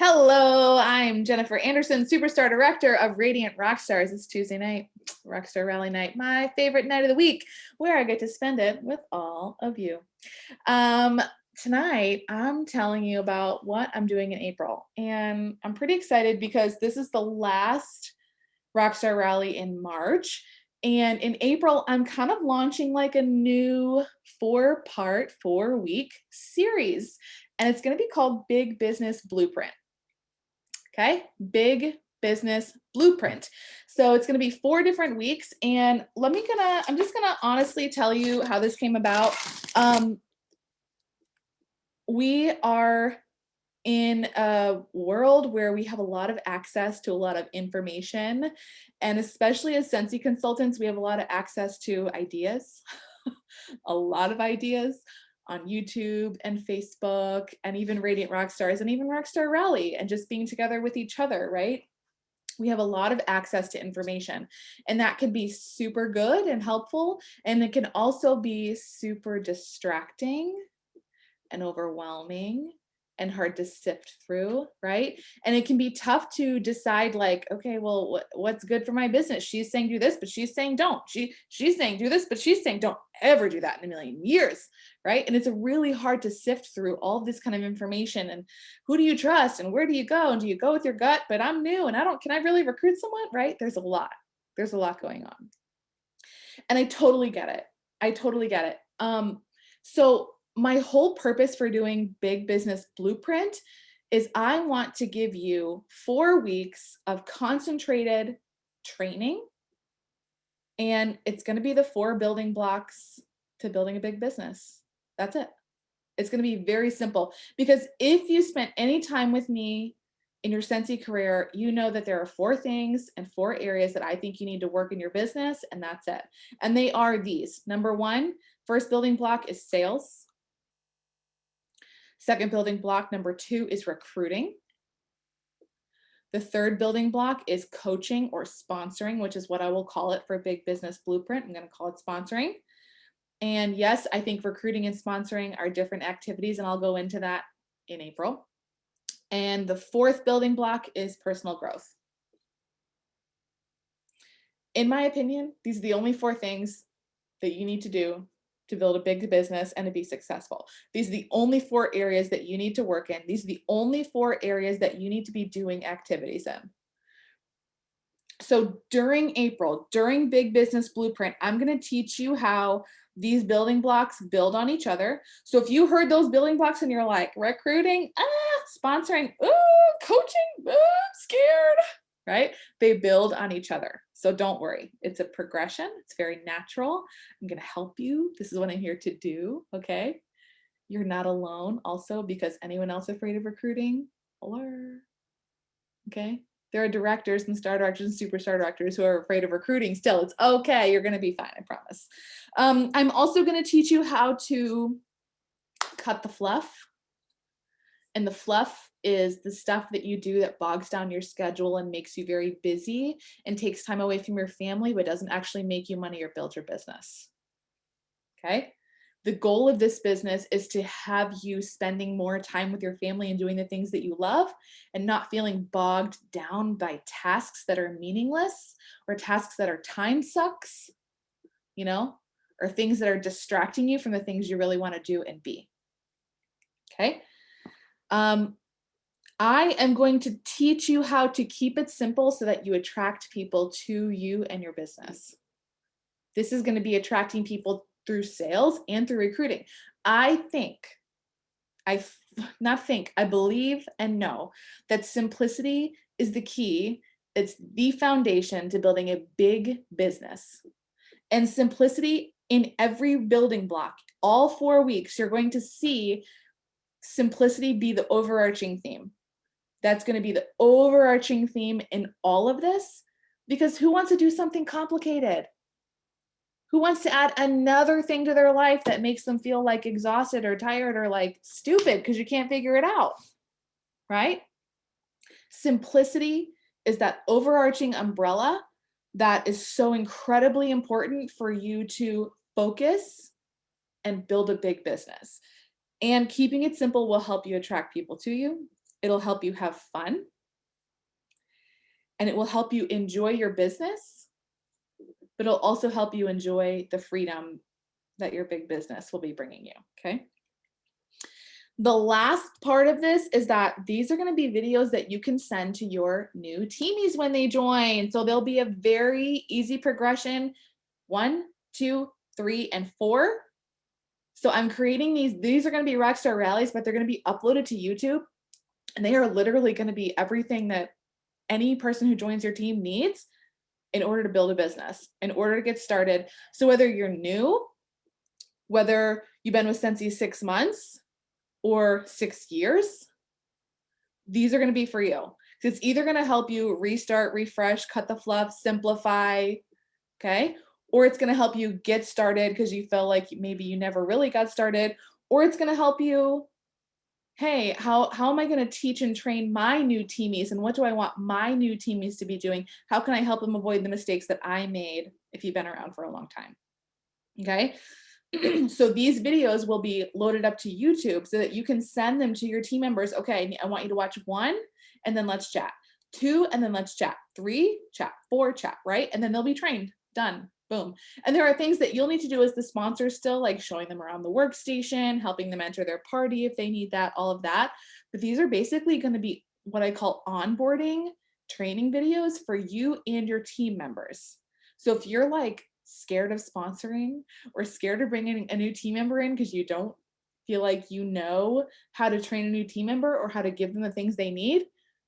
Hello, I'm Jennifer Anderson, Superstar Director of Radiant Rockstars. It's Tuesday night, Rockstar Rally night, my favorite night of the week, where I get to spend it with all of you. Um, Tonight, I'm telling you about what I'm doing in April. And I'm pretty excited because this is the last Rockstar Rally in March. And in April, I'm kind of launching like a new 4-part, 4-week series. And it's going to be called Big Business Blueprint. Okay, Big Business Blueprint. So it's going to be 4 different weeks, and I'm just gonna honestly tell you how this came about. We are in a world where we have a lot of access to a lot of information, and especially as Scentsy consultants, we have a lot of access to ideas, a lot of ideas on YouTube and Facebook and even Radiant Rockstars and even ROCKSTAR Rally and just being together with each other, right? We have a lot of access to information, and that can be super good and helpful, and it can also be super distracting and overwhelming and hard to sift through, right? And it can be tough to decide, like, okay, well, what's good for my business? She's saying do this, but she's saying don't. She's saying do this, but she's saying don't ever do that in a million years, right? And it's really hard to sift through all this kind of information. And who do you trust? And where do you go? And do you go with your gut? But I'm new and can I really recruit someone, right? There's a lot. There's a lot going on. And I totally get it. I totally get it. So my whole purpose for doing Big Business Blueprint is I want to give you 4 weeks of concentrated training, and it's going to be the 4 building blocks to building a big business. That's it. It's going to be very simple, because if you spent any time with me in your Scentsy career, you know that there are 4 things and 4 areas that I think you need to work in your business, and that's it. And they are these. Number 1, first building block is sales. Second building block, number 2, is recruiting. The third building block is coaching or sponsoring, which is what I will call it for Big Business Blueprint. I'm going to call it sponsoring. And yes, I think recruiting and sponsoring are different activities, and I'll go into that in April. And the fourth building block is personal growth. In my opinion, these are the only 4 things that you need to do to build a big business and to be successful. These are the only 4 areas that you need to work in. These are the only 4 areas that you need to be doing activities in. So during April, during Big Business Blueprint, I'm going to teach you how these building blocks build on each other. So if you heard those building blocks and you're like, recruiting, sponsoring, coaching, scared, right? They build on each other. So don't worry. It's a progression. It's very natural. I'm going to help you. This is what I'm here to do. Okay. You're not alone also, because anyone else afraid of recruiting? Hello. Okay. There are directors and star directors and superstar directors who are afraid of recruiting still. It's okay. You're going to be fine. I promise. I'm also going to teach you how to cut the fluff. And the fluff is the stuff that you do that bogs down your schedule and makes you very busy and takes time away from your family, but doesn't actually make you money or build your business. Okay. The goal of this business is to have you spending more time with your family and doing the things that you love, and not feeling bogged down by tasks that are meaningless or tasks that are time sucks, or things that are distracting you from the things you really want to do and be. Okay. I am going to teach you how to keep it simple so that you attract people to you and your business. This is going to be attracting people through sales and through recruiting. I believe and know that simplicity is the key. It's the foundation to building a big business. And simplicity in every building block, all 4 weeks, you're going to see simplicity be the overarching theme. That's going to be the overarching theme in all of this, because who wants to do something complicated? Who wants to add another thing to their life that makes them feel like exhausted or tired or like stupid because you can't figure it out, right? Simplicity is that overarching umbrella that is so incredibly important for you to focus and build a big business. And keeping it simple will help you attract people to you It'll help you have fun, and it will help you enjoy your business, but it'll also help you enjoy the freedom that your big business will be bringing you, okay? The last part of this is that these are going to be videos that you can send to your new teamies when they join. So there'll be a very easy progression, 1, 2, 3, and 4. So I'm creating these are going to be RockStar rallies, but they're going to be uploaded to YouTube. And they are literally going to be everything that any person who joins your team needs in order to build a business, in order to get started. So whether you're new, whether you've been with Scentsy 6 months or 6 years, these are going to be for you. It's either going to help you restart, refresh, cut the fluff, simplify, okay? Or it's going to help you get started because you feel like maybe you never really got started, or it's going to help you, hey, how am I going to teach and train my new teamies, and what do I want my new teamies to be doing? How can I help them avoid the mistakes that I made if you've been around for a long time? Okay. So these videos will be loaded up to YouTube so that you can send them to your team members. Okay, I want you to watch 1 and then let's chat. 2 and then let's chat. 3, chat. 4, chat, right? And then they'll be trained. Done. Boom. And there are things that you'll need to do as the sponsor still, like showing them around the workstation, helping them enter their party if they need that, all of that. But these are basically going to be what I call onboarding training videos for you and your team members. So if you're like scared of sponsoring or scared of bringing a new team member in because you don't feel like you know how to train a new team member or how to give them the things they need,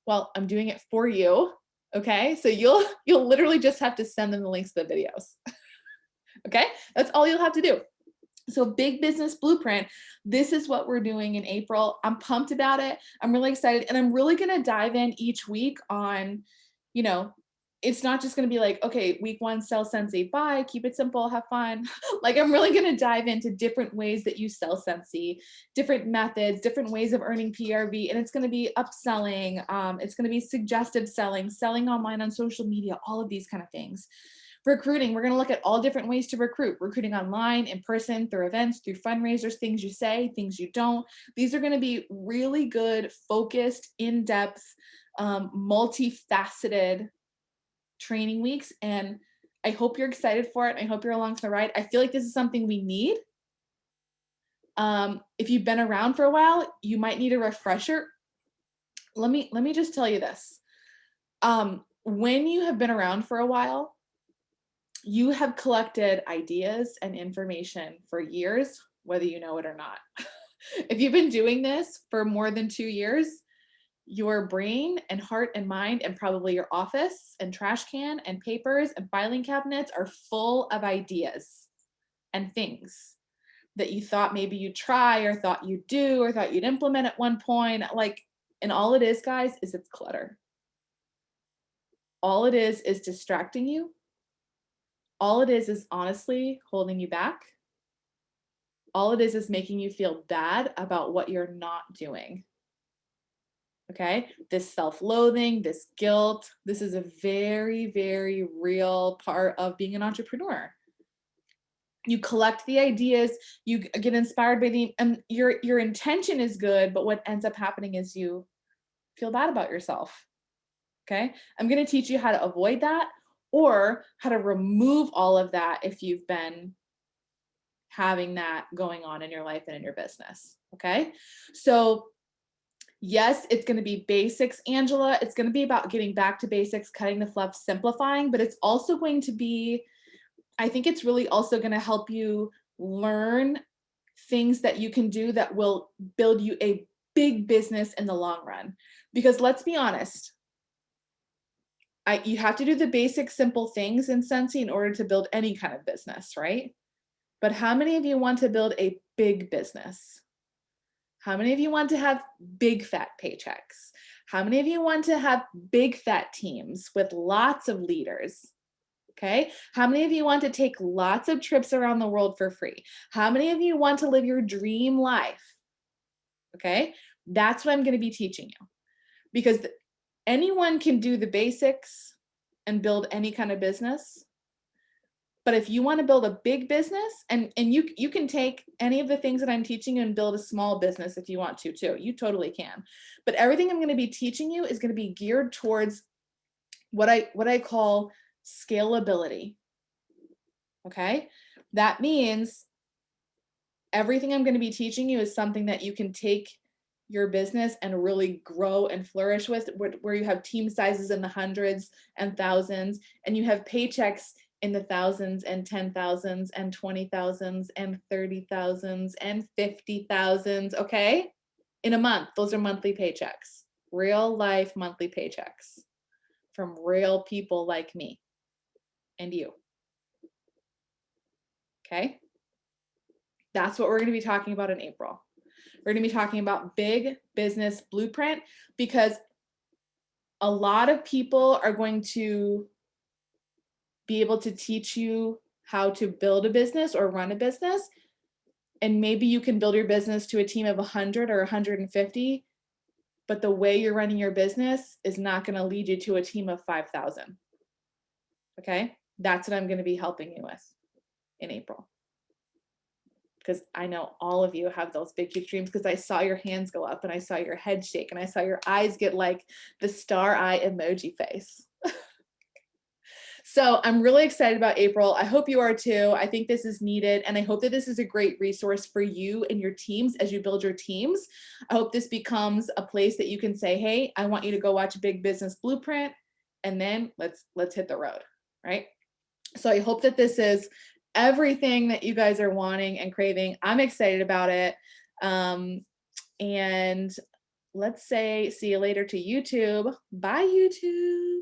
well, I'm doing it for you. Okay, so you'll literally just have to send them the links to the videos. Okay, that's all you'll have to do. So Big Business Blueprint, this is what we're doing in April. I'm pumped about it. I'm really excited, and I'm really going to dive in each week on, you know, it's not just going to be like, okay, week 1, sell Scentsy, bye, keep it simple, have fun. Like, I'm really going to dive into different ways that you sell Scentsy, different methods, different ways of earning PRV, and it's going to be upselling. It's going to be suggestive selling, selling online on social media, all of these kind of things. Recruiting, we're going to look at all different ways to recruit, recruiting online, in person, through events, through fundraisers, things you say, things you don't. These are going to be really good, focused, in-depth, multifaceted training weeks, and I hope you're excited for it. I hope you're along for the ride. I feel like this is something we need. If you've been around for a while, you might need a refresher. Let me just tell you this. When you have been around for a while, you have collected ideas and information for years, whether you know it or not. If you've been doing this for more than 2 years, your brain and heart and mind and probably your office and trash can and papers and filing cabinets are full of ideas and things that you thought maybe you'd try or thought you'd do or thought you'd implement at one point. Like, and all it is, guys, is it's clutter. All it is distracting you. All it is honestly holding you back. All it is making you feel bad about what you're not doing. Okay, this self-loathing, this guilt, this is a very, very real part of being an entrepreneur. You collect the ideas, you get inspired by and your intention is good, but what ends up happening is you feel bad about yourself. Okay, I'm going to teach you how to avoid that or how to remove all of that if you've been having that going on in your life and in your business. Okay, so yes, it's going to be basics, Angela. It's going to be about getting back to basics, cutting the fluff, simplifying, but it's also going to be, I think it's really also going to help you learn things that you can do that will build you a big business in the long run. Because let's be honest, you have to do the basic, simple things in Scentsy in order to build any kind of business, right? But how many of you want to build a big business? How many of you want to have big fat paychecks? How many of you want to have big fat teams with lots of leaders? Okay. How many of you want to take lots of trips around the world for free? How many of you want to live your dream life? Okay. That's what I'm going to be teaching you, because anyone can do the basics and build any kind of business. But if you want to build a big business, and you can take any of the things that I'm teaching you and build a small business if you want to too. You totally can. But everything I'm going to be teaching you is going to be geared towards what I call scalability. Okay? That means everything I'm going to be teaching you is something that you can take your business and really grow and flourish with, where you have team sizes in the hundreds and thousands, and you have paychecks in the thousands and 10,000s and 20,000s and 30,000s and 50,000s, okay? In a month. Those are monthly paychecks, real life monthly paychecks from real people like me and you, okay? That's what we're going to be talking about in April. We're going to be talking about big business blueprint, because a lot of people are going to be able to teach you how to build a business or run a business. And maybe you can build your business to a team of 100 or 150, but the way you're running your business is not going to lead you to a team of 5,000. Okay? That's what I'm going to be helping you with in April. Because I know all of you have those big, huge dreams, because I saw your hands go up and I saw your head shake and I saw your eyes get like the star eye emoji face. So I'm really excited about April. I hope you are too. I think this is needed, and I hope that this is a great resource for you and your teams as you build your teams. I hope this becomes a place that you can say, hey, I want you to go watch Big Business Blueprint, and then let's hit the road, right? So I hope that this is everything that you guys are wanting and craving. I'm excited about it. And let's say see you later to YouTube. Bye, YouTube.